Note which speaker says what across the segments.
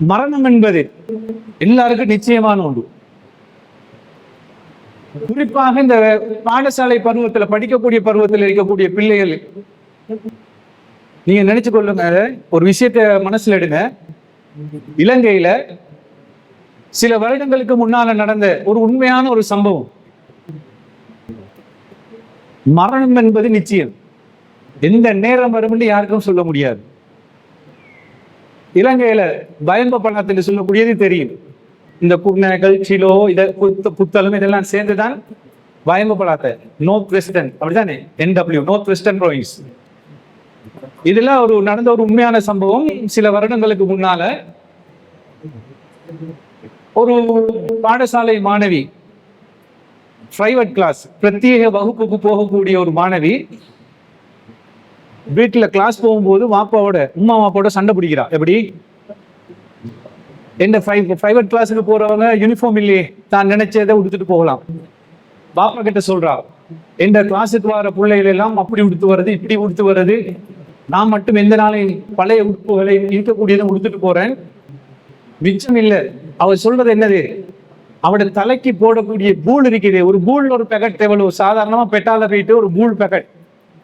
Speaker 1: மரணம் என்பது எல்லாருக்கும் நிச்சயமான ஒன்று. குறிப்பாக இந்த பாடசாலை பருவத்துல படிக்கக்கூடிய பருவத்தில் இருக்கக்கூடிய பிள்ளைகள், நீங்க நினைச்சு கொள்ளுங்க, ஒரு விஷயத்த மனசுல எடுங்க. இலங்கையில சில வருடங்களுக்கு முன்னால நடந்த ஒரு உண்மையான ஒரு சம்பவம். மரணம் என்பது நிச்சயம், எந்த நேரம் வரும் என்று யாருக்கும் சொல்ல முடியாது. இலங்கையில பயம்ப பணத்தில் சொல்லக்கூடியது தெரியும். இந்த குர்நகல், சிலோ, புத்தளம் இதெல்லாம் சேர்ந்துதான் பயம்ப பழாத்த நோர்த் வெஸ்டர்ன், அப்படித்தானே, NW நோர்த் வெஸ்டர்ன் ப்ரோவின்ஸ். இதெல்லாம் நடந்த ஒரு உண்மையான சம்பவம். சில வருடங்களுக்கு முன்னால ஒரு பாடசாலை மாணவி, பிரைவேட் கிளாஸ், பிரத்யேக வகுப்புக்கு போகக்கூடிய ஒரு மாணவி வீட்டுல கிளாஸ் போகும்போது உம்மா வாப்பாவோட சண்டை பிடிக்கிறா. எப்படி? எந்த பிரைவேட் கிளாஸுக்கு போறவங்க யூனிஃபார்ம் இல்லையே, தான் நினைச்சதை உடுத்துட்டு போகலாம். பாப்பா கிட்ட சொல்றா, எந்த கிளாஸுக்கு வர பிள்ளைகள் எல்லாம் அப்படி உடுத்து வருது, இப்படி உடுத்து வருது, நான் மட்டும் எந்த நாளையும் பழைய உடுப்புகளை இருக்கக்கூடியதை உடுத்துட்டு போறேன். மிச்சம் இல்லை. அவர் சொல்றது என்னது? அவட தலைக்கு போடக்கூடிய பூல் இருக்குது. ஒரு பூல் ஒரு பேக்கெட் எவ்வளவு? சாதாரணமா பெட்டால போயிட்டு ஒரு பூல் பேக்கெட்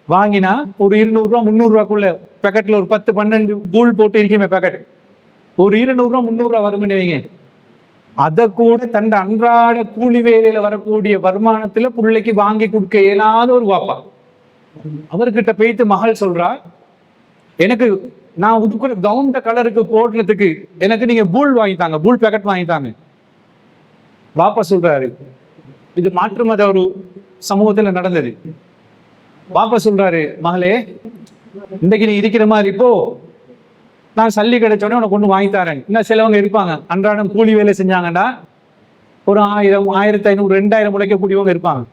Speaker 1: வாங்கினா ஒரு 200 ரூபா 300 ரூபாக்குள்ள பேக்கெட்ல ஒரு 10-12 பூல் போட்டு இருக்குமே பேக்கெட், ஒரு 200 ரூபா 300 ரூபா வரும்னு வைங்க. அதை கூட தன் அன்றாட கூலி வேலையில வரக்கூடிய வருமானத்துல பிள்ளைக்கு வாங்கி கொடுக்க இயலாத ஒரு வாப்பா. அவர்கிட்ட போயிட்டு மகள் சொல்றா, எனக்கு நான் உடுக்கிற கவுண்ட கலருக்கு போடுறதுக்கு எனக்கு நீங்க பூல் வாங்கித்தாங்க, பூல் பேக்கெட் வாங்கித்தாங்க. பாப்பா சொல்றாரு, இது மாற்று மத ஒரு சமூகத்துல நடந்தது. பாப்பா சொல்றாரு, மகளே, இன்னைக்கு நீ இருக்கிற மாதிரி இப்போ நான் சல்லி கிடைச்சோடனே உனக்கு கொண்டு வாங்கி தரேன். இன்னும் சிலவங்க இருப்பாங்க, அன்றாடம் கூலி வேலை செஞ்சாங்கடா ஒரு 1000, 1500, 2000 உழைக்கக்கூடியவங்க இருப்பாங்க.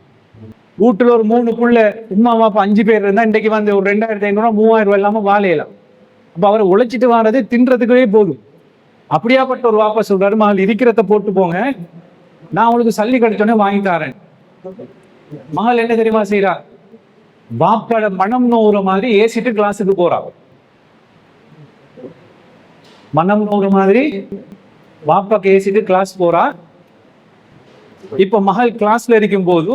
Speaker 1: வீட்டுல ஒரு 3 புள்ள, உமா பாப்பா 5 பேர் இருந்தா இன்னைக்கு வந்து ஒரு 2500, 3000 ரூபாய் இல்லாம வாழையலாம். அப்ப அவரை உழைச்சிட்டு வர்றது தின்றதுக்கே போதும். அப்படியாப்பட்ட ஒரு வாப்பா சொல்றாரு, மகள் இருக்கிறத போட்டு போங்க, நான் உங்களுக்கு சல்லி கிடைச்சோடனே வாங்கி தரேன். மகள் என்ன தெரியுமா செய்யறா? பாப்பாட மனம் நோவுற மாதிரி ஏசிட்டு கிளாஸுக்கு போறா. மனம் நோவுற மாதிரி பாப்பாக்கு ஏசிட்டு கிளாஸ் போறா. இப்ப மகள் கிளாஸ்ல இருக்கும் போது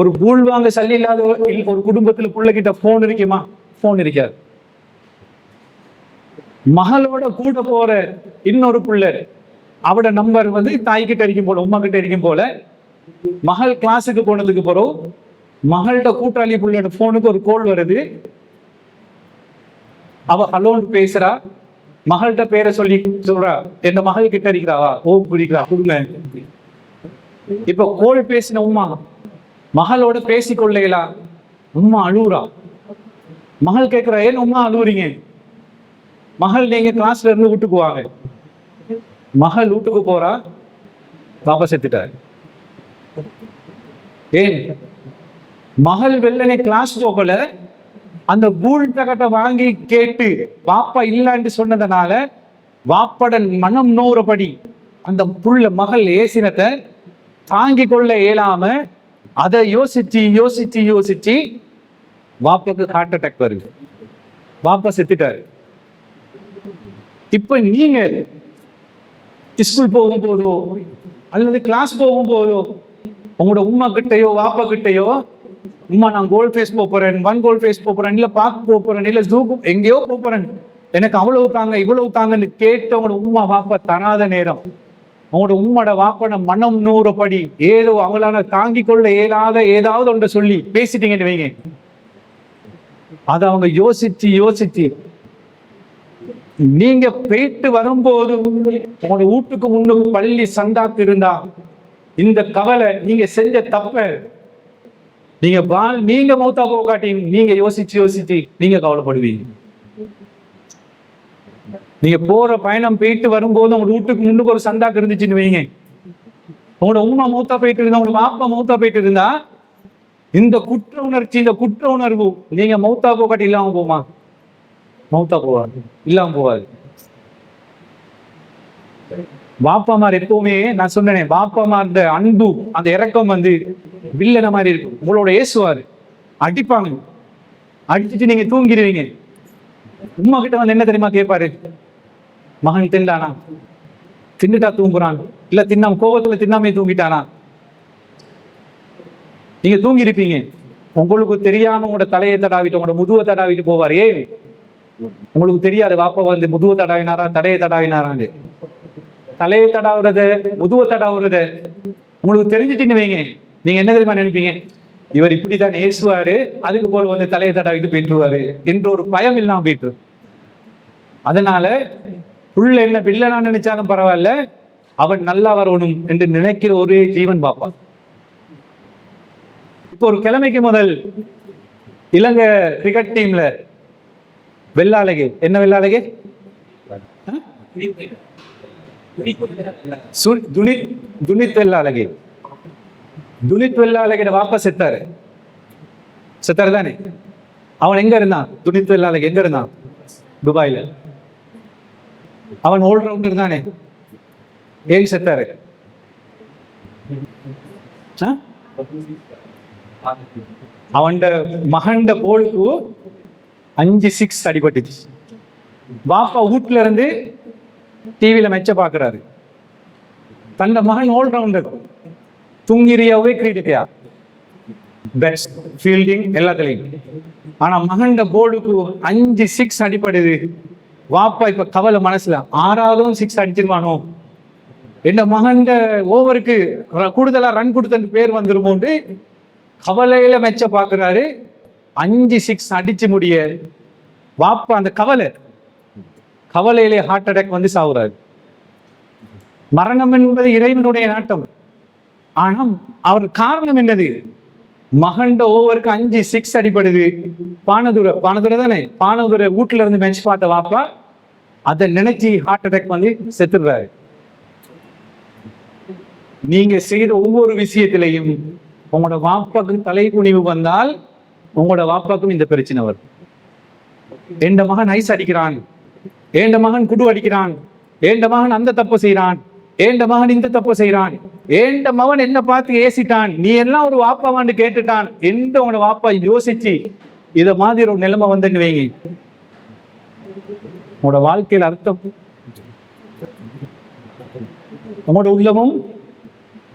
Speaker 1: ஒரு பூல் வாங்க சல்லி இல்லாத ஒரு குடும்பத்துல பிள்ளைகிட்ட போன் இருக்குமா? போன் இருக்காது. மகளோட கூட போற இன்னொரு பிள்ளை, அவட நம்பர் வந்து தாய்கிட்ட இருக்கும் போல, உமா கிட்ட இருக்கும் போல. மகள் கிளாஸுக்கு போனதுக்கு பிறகு மகள்கிட்ட கூட்டாளி பிள்ளையோட போனுக்கு ஒரு கோல் வருது. அவ ஹலோன்னு பேசுறா. மகள்கிட்ட பேரை சொல்லி சொல்றா, என் மகள் கிட்ட இருக்கிறாவா? ஓ குடிக்கிறா, கொடுங்க. இப்ப கோல் பேசின உமா மகளோட பேசிக்கொள்ளா. உமா அழுவுறா. மகள் கேட்கிறா, ஏன் உமா அழுவுறீங்க? மகள், நீங்க கிளாஸ்ல இருந்து வீட்டுக்கு வாங்க. மகள் வீட்டுக்கு போறா. பாப்பா செத்துட்டாரு. ஏன்? மகள் வெள்ளனை கிளாஸ் போகல, அந்த பூல் பேக்கெட்டை வாங்கி கேட்டு பாப்பா இல்லான்னு சொன்னதுனால வாப்பட மனம் நோறபடி அந்த புள்ள மகள் ஏசினத்தை தாங்கி கொள்ள இயலாம அதை யோசிச்சு யோசிச்சு யோசிச்சு வாப்பாக்கு ஹார்ட் அட்டாக் வருது. வாப்பா செத்துட்டாரு. இப்ப நீங்க ஸ்கூல் போகும்போதோ அல்லது கிளாஸ் போகும்போதோ உங்களோட உமா கிட்டையோ வாப்பா கிட்டையோ, உமா நான் கோல்ட் ஃபேஸ் போறேன், 1 கோல்ட் ஃபேஸ் போறேன், இல்ல பார்க்க போறேன், இல்ல ஜூக்கு எங்கேயோ போறேன், எனக்கு அவ்வளவு தாங்க இவ்வளவு தாங்கன்னு கேட்டு உங்களோட உமா வாப்பா தராத நேரம், உங்களோட உம்மோட வாப்பட மனம் நூறுபடி ஏதோ அவங்களால தாங்கி கொள்ள இயலாத ஏதாவது ஒன்றை சொல்லி பேசிட்டீங்கன்னு வைங்க. அதை அவங்க யோசிச்சு யோசிச்சு நீங்க போயிட்டு வரும்போது உங்களோட வீட்டுக்கு முன்னுக்கு பள்ளி சந்தாக்கு இருந்தா இந்த கவலை, நீங்க செஞ்ச தப்ப நீங்க மௌத்தா போக காட்டி நீங்க யோசிச்சு யோசிச்சு நீங்க கவலைப்படுவீங்க. நீங்க போற பயணம் போயிட்டு வரும்போது உங்க வீட்டுக்கு முன்னுக்கு ஒரு சந்தாக்கு இருந்துச்சுன்னு வைங்க, உங்களோட உமா மௌத்தா போயிட்டு இருந்தா, உங்களோட பாப்பா மௌத்தா போயிட்டு இருந்தா, இந்த குற்ற உணர்ச்சி, இந்த குற்ற உணர்வு நீங்க மௌத்தா போக காட்டி இல்லாம போமா? மௌத்தா போவாது, இல்லாம போவாது. பாப்பாமார் எப்பவுமே, நான் சொன்னேன், பாப்பாமார் அந்த அன்பு அந்த இறக்கம் வந்து வில்லன மாதிரி இருக்கும். உங்களோட ஏசுவாரு, அடிப்பாங்க, அடிச்சுட்டு நீங்க தூங்கிடுவீங்க. உமா கிட்ட வந்து என்ன தெரியுமா கேட்பாரு? மகன் திண்டானா? தின்னுட்டா தூங்குறான், இல்ல தின்னாம கோபத்துல தின்னாமே தூங்கிட்டானா? நீங்க தூங்கி இருப்பீங்க, உங்களுக்கு தெரியாம உங்களோட தலையை தடாவிட்டு உங்களோட முதுவை தடாவிட்டு போவார். ஏன்? உங்களுக்கு தெரியாது வாப்பா வந்து முதுவை தடாவினாரா தலையை தடாவினாரான்னு. தலையை தடாவுறத முதுவை தடாவுறத உங்களுக்கு தெரிஞ்சுட்டுன்னு வைங்க, நீங்க என்ன தெரியுமா நினைப்பீங்க? இவர் இப்படித்தான் ஏசுவாரு, அதுக்கு போல வந்து தலையை தடாவிட்டு போயிட்டுருவாரு என்ற ஒரு பயம் இல்லாம போயிட்டு. அதனால புள்ள என்ன பிள்ளைனா நினைச்சாலும் பரவாயில்ல, அவன் நல்லா வரணும் என்று நினைக்கிற ஒரே ஜீவன் பாப்பா. இப்போ ஒரு கிழமைக்கு முதல் இலங்கை கிரிக்கெட் டீம்ல வெள்ளாளகே, என்ன வெள்ளாளகே, துனித் வெள்ளாளகே, துனித் வெள்ளாளகே வாப்பா செத்தாரு. செத்தாரு தானே? அவன் எங்க இருந்தான்? துனித் வெள்ளாளகே எங்க இருந்தான்? துபாயில. அவன் ஆல்ரவுண்டர் தானே? ஏன் செத்தாரு? அவன் மகண்ட போலுக்கு 5 6 அடிபட்டுச்சு. பாப்பா வீட்டுல இருந்து டிவியில மெச்ச பாக்குறாரு. தந்த மகன் ஆல்ரவுண்டர், தூங்கிரியாவே கிரிக்கெட்டியா, பெஸ்ட் ஃபீல்டிங் எல்லாத்துலயும். ஆனா மகண்ட போலுக்கு 5 6 அடிபடுது. வாப்பா இப்ப கவலை மனசுல, 6ஆவதும் 6 அடிச்சிருவானோ, என் மகண்ட ஓவருக்கு கூடுதலா ரன் கொடுத்த பேர் வந்துருமோன்னு கவலையில மெச்ச பாக்குறாரு. 5 6 அடிச்சு முடிய வாப்பா அந்த கவலையிலே ஹார்ட் அட்டாக் வந்து சாவுறாரு. மரணம் என்பது இறைவனுடைய நாட்டம். ஆனா அவர் காரணம் என்னது? மகண்ட ஓவருக்கு 5 6 அடிப்படுது. பானதுரை தானே, பானதுரை வீட்டுல இருந்து மெச் பார்த்த வாப்பா அதை நினைச்சு ஹார்ட் அட்டாக் வந்து செத்துடுறாரு. நீங்க செய்த ஒவ்வொரு விஷயத்திலையும் உங்களோட வாப்பாக்கு தலை குனிவு வந்தால் உங்களோட வாப்பாக்கும் இந்த பிரச்சனை வரும். எந்த மகன் ஐஸ் அடிக்கிறான், ஏண்ட மகன் குடு அடிக்கிறான், ஏண்ட மகன் அந்த தப்பு செய்யறான், ஏண்ட மகன் இந்த தப்பு செய்யறான், ஏண்ட மகன் என்ன பார்த்து ஏசிட்டான், நீ எல்லாம் ஒரு வாப்பாவான்னு கேட்டுட்டான் எந்த உங்களோட வாப்பா யோசிச்சு இத மாதிரி ஒரு நிலைமை வந்துன்னு வைங்க, உங்களோட வாழ்க்கையில் அர்த்தம், உங்களோட உள்ளமும்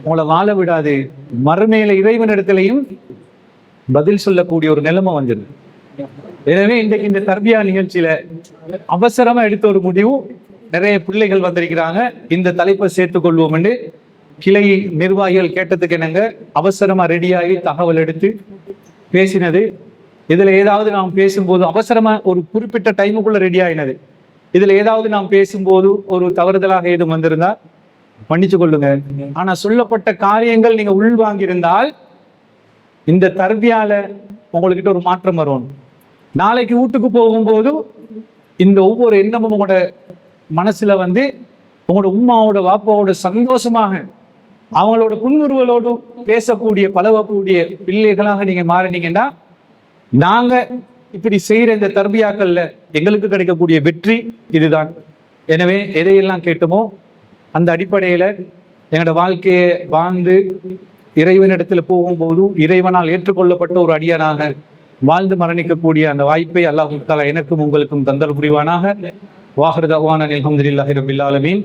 Speaker 1: உங்களை வாழ விடாது. மறுமையில இறைவனிடத்திலையும் பதில் சொல்லக்கூடிய ஒரு நிலைமை வந்துடுது. எனவே இன்றைக்கு இந்த தர்பியா நிகழ்ச்சியில அவசரமா எடுத்த ஒரு முடிவு, நிறைய பிள்ளைகள் வந்திருக்கிறாங்க, இந்த தலைப்பை சேர்த்துக் கொள்வோம் என்று கிளை நிர்வாகிகள் கேட்டதுக்கு என்னங்க அவசரமா ரெடியாகி தகவல் எடுத்து பேசினது. இதுல ஏதாவது நாம் பேசும்போது அவசரமா ஒரு குறிப்பிட்ட டைமுக்குள்ள ரெடி ஆகினது, இதுல ஏதாவது நாம் பேசும்போது ஒரு தவறுதலாக ஏதும் வந்திருந்தா மன்னிச்சு கொள்ளுங்க. ஆனா சொல்லப்பட்ட காரியங்கள் நீங்க உள்வாங்கியிருந்தால் இந்த தர்பியால உங்ககிட்ட ஒரு மாற்றம் வரும். நாளைக்கு வீட்டுக்கு போகும்போது இந்த ஒவ்வொரு எண்ணமும் உங்களோட மனசுல வந்து உங்களோட உம்மாவோட வாப்பாவோட சந்தோஷமாக அவங்களோட புன்முறுவலோடு பேசக்கூடிய பழகக்கூடிய பிள்ளைகளாக நீங்க மாறினீங்கன்னா நாங்க இப்படி செய்யற இந்த தர்பியாக்கள்ல எங்களுக்கு கிடைக்கக்கூடிய வெற்றி இதுதான். எனவே எதையெல்லாம் கேட்டோமோ அந்த அடிப்படையில எங்களோட வாழ்க்கையை வாழ்ந்து இறைவனிடத்துல போகும்போது இறைவனால் ஏற்றுக்கொள்ளப்பட்ட ஒரு அடியானாக வாழ்ந்து மரணிக்கக்கூடிய அந்த வாய்ப்பை அல்லாஹ் தஆலா எனக்கும் உங்களுக்கும் தந்தல் புரிவானாக. வாஹிரு தஅவானா அல்ஹம்துலில்லாஹி ரப்பில் ஆலமீன்.